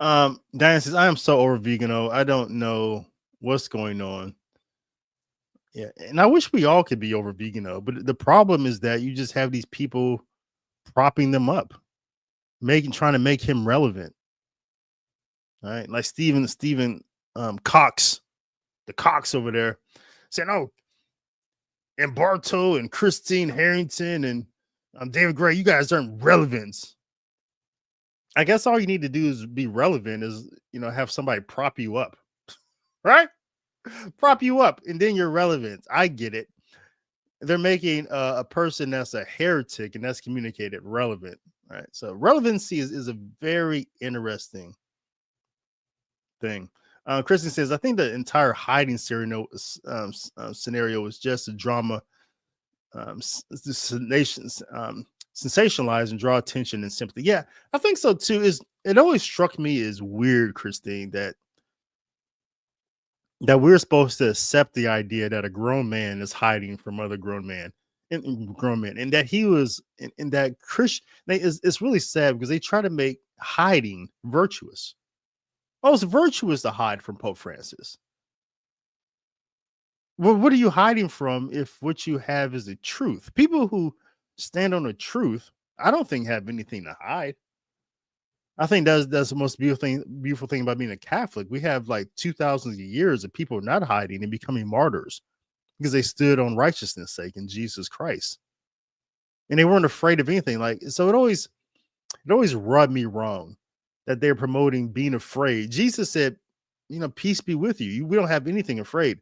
Diane says, I am so over Vigano. I don't know what's going on. Yeah, and I wish we all could be over Vigano, but the problem is that you just have these people propping them up, trying to make him relevant. All right, like Stephen Kokx, the Cox over there, saying, "Oh, and Bartow and Christine Harrington and David Gray, you guys aren't relevant." I guess all you need to do is be relevant. Is have somebody prop you up, right? Prop you up, and then you're relevant. I get it. They're making a person that's a heretic and that's communicated relevant, right? So relevancy is a very interesting thing. Kristen says, I think the entire hiding scenario was just a drama, sensationalize and draw attention and sympathy. Yeah, I think so too. It always struck me as weird, Christine, that we're supposed to accept the idea that a grown man is hiding from other grown men and that he was in that Christian. It's really sad because they try to make hiding virtuous. Oh, it's virtuous to hide from Pope Francis. Well, what are you hiding from if what you have is the truth? People who stand on the truth, I don't think have anything to hide. I think that's the most beautiful thing about being a Catholic. We have like 2,000 years of people not hiding and becoming martyrs because they stood on righteousness' sake in Jesus Christ, and they weren't afraid of anything. Like so, it always rubbed me wrong that they're promoting being afraid. Jesus said, peace be with you. We don't have anything afraid.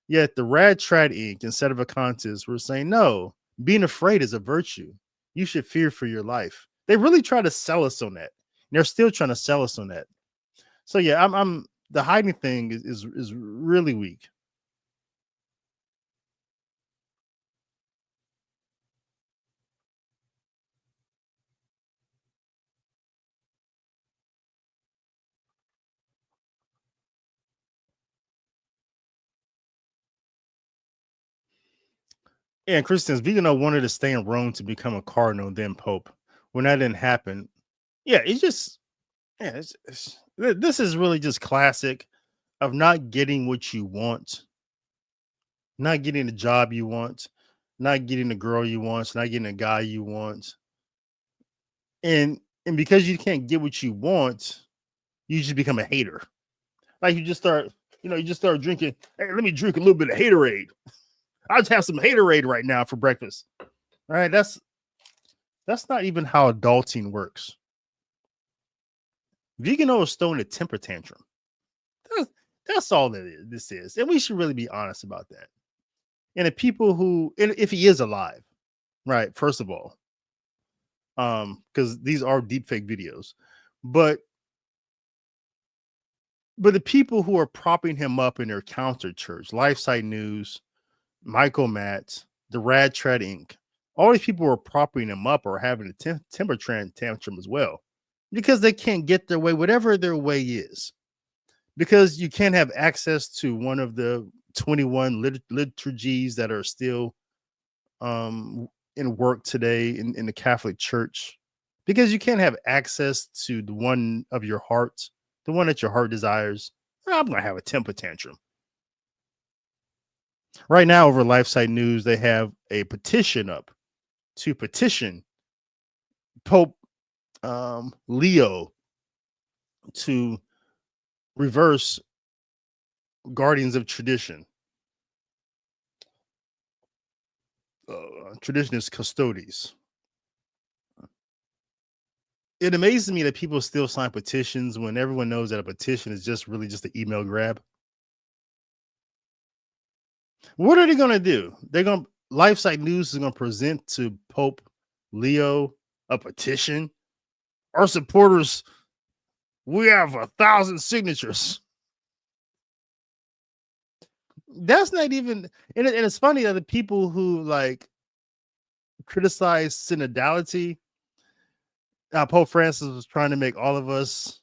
Yet the Rad Trad Inc. instead of a contest, we're saying no. Being afraid is a virtue. You should fear for your life. They really try to sell us on that. They're still trying to sell us on that. So yeah, I'm the hiding thing is really weak. Yeah, and Christians, Vigano wanted to stay in Rome to become a cardinal, then Pope. When that didn't happen, yeah, it's just yeah, this is really just classic of not getting what you want, not getting the job you want, not getting the girl you want, not getting the guy you want, and because you can't get what you want, you just become a hater. Like you just start drinking. Hey, let me drink a little bit of haterade. I just have some haterade right now for breakfast. All right, that's not even how adulting works. Vigano is throwing a temper tantrum. That's, that's all this is, and we should really be honest about that. And the people who, and if he is alive, right? First of all, because these are deepfake videos, but the people who are propping him up in their counter church, LifeSite News, Michael Matz, the Rad Trad Inc., all these people are propping him up or having a temper tantrum as well, because they can't get their way, whatever their way is. Because you can't have access to one of the 21 liturgies that are still in work today in the Catholic Church, because you can't have access to the one of your heart, the one that your heart desires. I'm gonna have a temper tantrum. Right now, over LifeSite News, they have a petition up to petition Pope Leo to reverse guardians of tradition. Traditionist custodies. It amazes me that people still sign petitions when everyone knows that a petition is just really just an email grab. What are they going to do? LifeSite News is going to present to Pope Leo a petition. Our supporters, we have 1,000 signatures. That's not even, and it's funny that the people who like criticize synodality, Pope Francis was trying to make all of us,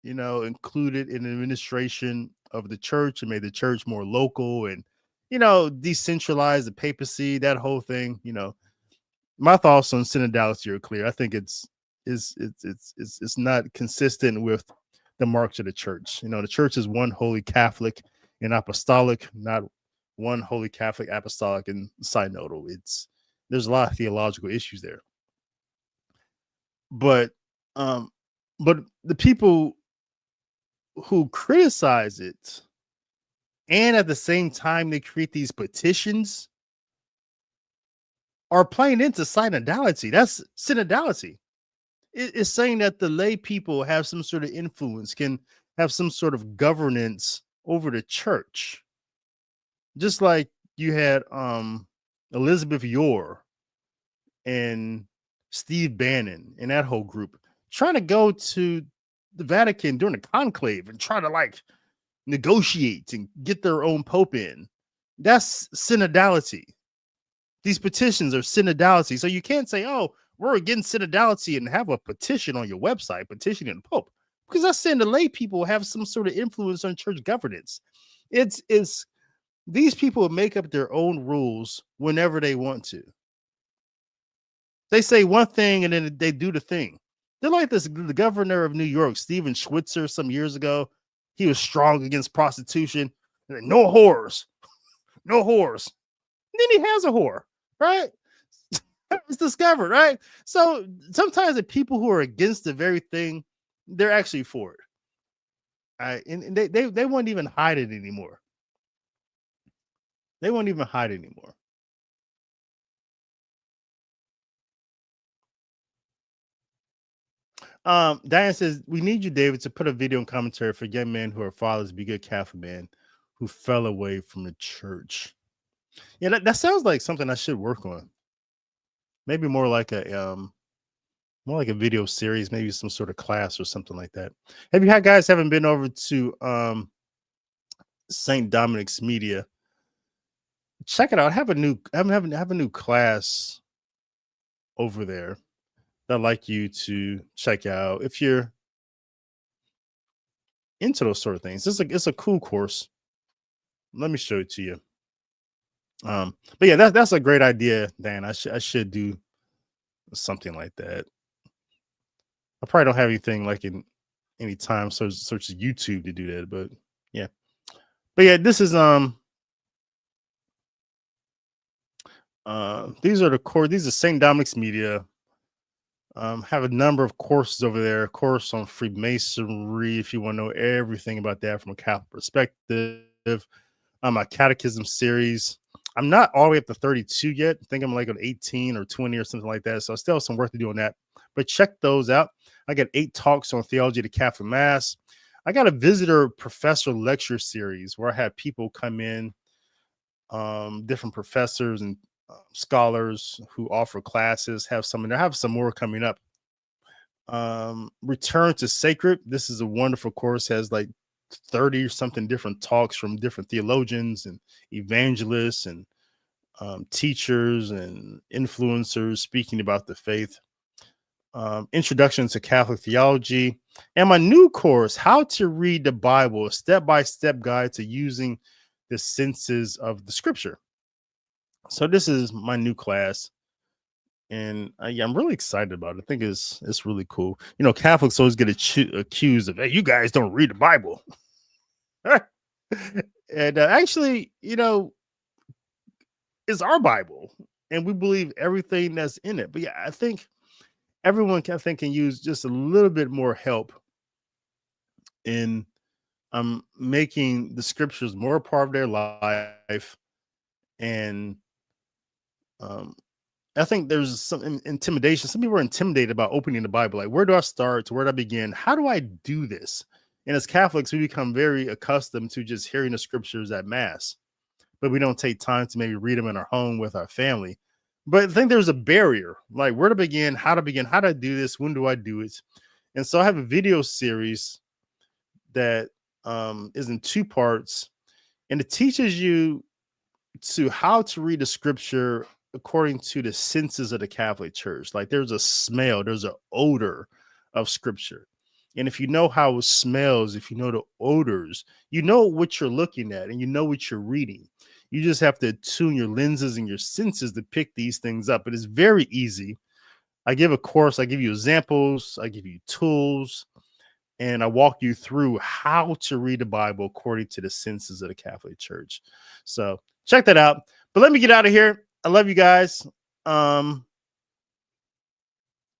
included in the administration of the church and made the church more local and, decentralize the papacy, that whole thing. My thoughts on synodality are clear. I think it's not consistent with the marks of the church. The church is one holy Catholic and apostolic, not one holy Catholic, apostolic, and synodal. There's a lot of theological issues there. But the people who criticize it, and at the same time they create these petitions, are playing into synodality. That's synodality. It's saying that the lay people have some sort of influence, can have some sort of governance over the church. Just like you had Elizabeth Yore and Steve Bannon and that whole group trying to go to the Vatican during the conclave and try to like negotiate and get their own pope in. That's synodality. These petitions are synodality. So you can't say, oh, we're against synodality and have a petition on your website petitioning the pope, because that's saying the lay people have some sort of influence on church governance. It's these people make up their own rules whenever they want to. They say one thing and then they do the thing. They're like the governor of New York, Stephen Schwitzer, some years ago. He was strong against prostitution. No whores. No whores. And then he has a whore, right? It's discovered, right? So sometimes the people who are against the very thing, they're actually for it. And they won't even hide it anymore. They won't even hide it anymore. Diane says, we need you, David, to put a video and commentary for young men who are fathers, be good Catholic men who fell away from the church. Yeah, that sounds like something I should work on. Maybe more like a video series, maybe some sort of class or something like that. Have you guys haven't been over to St. Dominic's Media? Check it out. Have a new class over there that I'd like you to check out if you're into those sort of things. It's a cool course. Let me show it to you. But yeah, that's a great idea, Dan. I should do something like that. I probably don't have anything like in any time search YouTube to do that, but yeah. This is these are St. Dominic's Media. Have a number of courses over there. A course on Freemasonry, if you want to know everything about that from a Catholic perspective. A catechism series. I'm not all the way up to 32 yet. I think I'm like on 18 or 20 or something like that. So I still have some work to do on that. But check those out. I got 8 talks on theology of the Catholic Mass. I got a visitor professor lecture series where I have people come in, different professors and scholars who offer classes. Have some more coming up. Return to Sacred. This is a wonderful course. Has like 30 or something different talks from different theologians and evangelists and teachers and influencers speaking about the faith. Introduction to Catholic Theology, and my new course, How to Read the Bible, a step-by-step guide to using the senses of the scripture. So this is my new class, and yeah, I'm really excited about it. I think it's really cool. You know, Catholics always get accused of, hey, you guys don't read the Bible. And actually, you know, it's our Bible, and we believe everything that's in it. But yeah, I think everyone can use just a little bit more help in making the scriptures more a part of their life. And I think there's some intimidation. Some people are intimidated about opening the Bible. Like, where do I start? Where do I begin? How do I do this? And as Catholics, we become very accustomed to just hearing the scriptures at Mass, but we don't take time to maybe read them in our home with our family. But I think there's a barrier, like where to begin, how to begin, how do I do this, when do I do it? And so I have a video series that is in 2 parts, and it teaches you to how to read the scripture according to the senses of the Catholic Church. Like, there's a smell, there's an odor of scripture. And if you know how it smells, if you know the odors, you know what you're looking at and you know what you're reading. You just have to tune your lenses and your senses to pick these things up. It is very easy. I give a course, I give you examples, I give you tools, and I walk you through how to read the Bible according to the senses of the Catholic Church. So check that out. But let me get out of here. I love you guys. I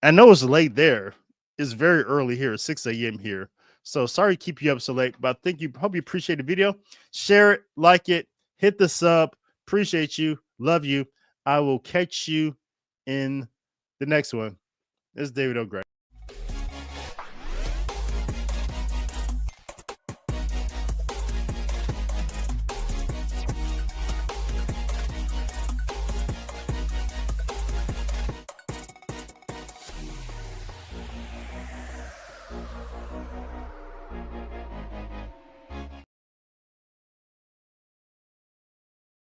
know it's late there. It's very early here, 6 a.m. here. So sorry to keep you up so late, but hope you appreciate the video. Share it, like it, hit the sub. Appreciate you. Love you. I will catch you in the next one. This is David O'Gray.